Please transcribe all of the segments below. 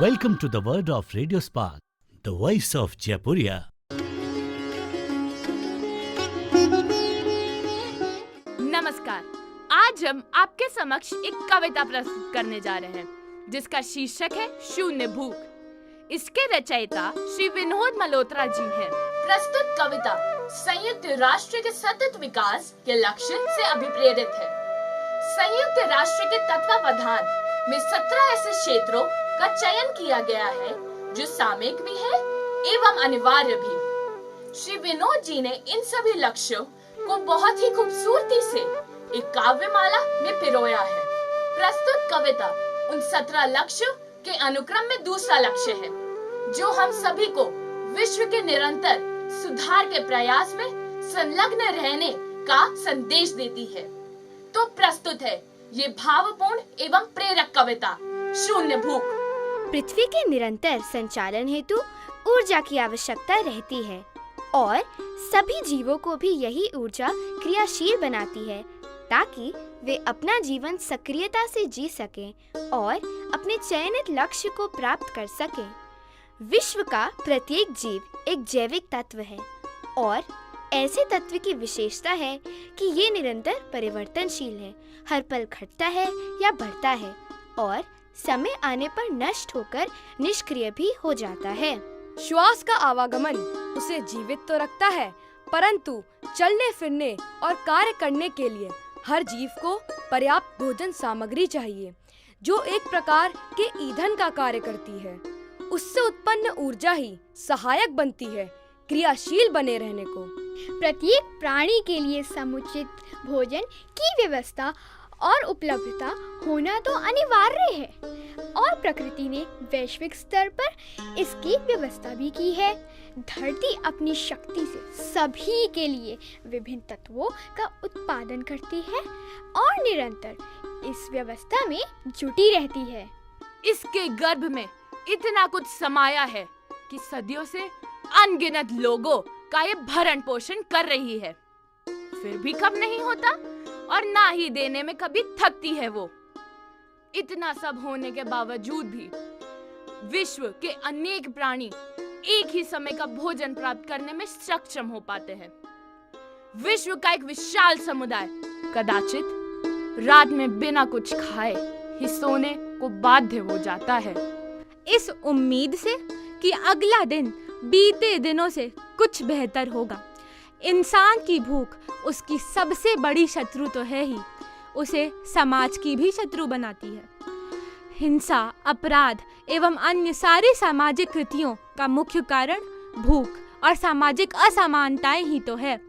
Welcome to the world of Radio Spark, the voice of Jaipuria. नमस्कार। आज हम आपके समक्ष एक कविता प्रस्तुत करने जा रहे हैं जिसका शीर्षक है शून्य भूख। इसके रचयिता श्री विनोद मल्होत्रा जी हैं। प्रस्तुत कविता संयुक्त राष्ट्र के सतत विकास के लक्ष्य से अभिप्रेरित है। संयुक्त राष्ट्र के तत्वावधान में 17 ऐसे क्षेत्रों का चयन किया गया है जो सामयिक भी है एवं अनिवार्य भी। श्री विनोद जी ने इन सभी लक्ष्यों को बहुत ही खूबसूरती से एक काव्यमाला में पिरोया है। प्रस्तुत कविता उन 17 लक्ष्यों के अनुक्रम में दूसरा लक्ष्य है जो हम सभी को विश्व के निरंतर सुधार के प्रयास में संलग्न रहने का संदेश देती है। तो प्रस्तुत है ये भावपूर्ण एवं प्रेरक कविता शून्य भूख। पृथ्वी के निरंतर संचालन हेतु ऊर्जा की आवश्यकता रहती है और सभी जीवों को भी यही ऊर्जा क्रियाशील बनाती है ताकि वे अपना जीवन सक्रियता से जी सकें और अपने चयनित लक्ष्य को प्राप्त कर सकें। विश्व का प्रत्येक जीव एक जैविक तत्व है और ऐसे तत्व की विशेषता है कि ये निरंतर परिवर्तनशील है, हर पल घटता है या बढ़ता है और समय आने पर नष्ट होकर निष्क्रिय भी हो जाता है। श्वास का आवागमन उसे जीवित तो रखता है, परंतु चलने फिरने और कार्य करने के लिए हर जीव को पर्याप्त भोजन सामग्री चाहिए जो एक प्रकार के ईंधन का कार्य करती है। उससे उत्पन्न ऊर्जा ही सहायक बनती है क्रियाशील बने रहने को। प्रत्येक प्राणी के लिए समुचित भोजन की व्यवस्था और उपलब्धता होना तो अनिवार्य है और प्रकृति ने वैश्विक स्तर पर इसकी व्यवस्था भी की है। धरती अपनी शक्ति से सभी के लिए विभिन्न तत्वों का उत्पादन करती है और निरंतर इस व्यवस्था में जुटी रहती है। इसके गर्भ में इतना कुछ समाया है कि सदियों से अनगिनत लोगों का ये भरण पोषण कर रही है, फिर भी कम नहीं होता और ना ही देने में कभी थकती है वो। इतना सब होने के बावजूद भी विश्व के अनेक प्राणी एक ही समय का भोजन प्राप्त करने में सक्षम हो पाते हैं। विश्व का एक विशाल समुदाय कदाचित रात में बिना कुछ खाए ही सोने को बाध्य हो जाता है, इस उम्मीद से कि अगला दिन बीते दिनों से कुछ बेहतर होगा। इंसान की भूख उसकी सबसे बड़ी शत्रु तो है ही, उसे समाज की भी शत्रु बनाती है। हिंसा, अपराध एवं अन्य सारी सामाजिक कृतियों का मुख्य कारण भूख और सामाजिक असमानताएं ही तो है।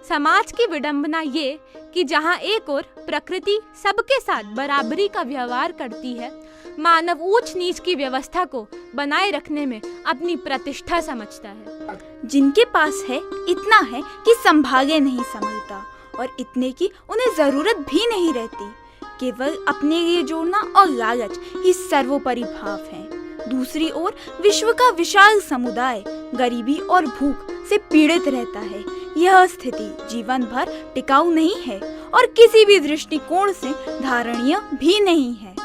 समाज की विडंबना ये कि जहाँ एक ओर प्रकृति सबके साथ बराबरी का व्यवहार करती है, मानव ऊंच नीच की व्यवस्था को बनाए रखने में अपनी प्रतिष्ठा समझता है। जिनके पास है इतना है कि संभागे नहीं संभलता और इतने की उन्हें जरूरत भी नहीं रहती। केवल अपने लिए जोड़ना और लालच ही सर्वोपरि भाव है। दूसरी ओर विश्व का विशाल समुदाय गरीबी और भूख से पीड़ित रहता है। यह स्थिति जीवन भर टिकाऊ नहीं है और किसी भी दृष्टिकोण से धारणीय भी नहीं है।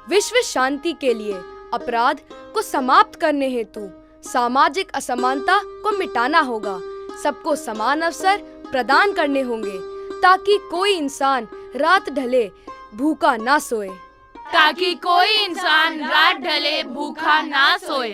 विश्व शांति के लिए अपराध को समाप्त करने हेतु सामाजिक असमानता को मिटाना होगा। सबको समान अवसर प्रदान करने होंगे ताकि कोई इंसान रात ढले भूखा ना सोए। ताकि कोई इंसान रात ढले भूखा ना सोए।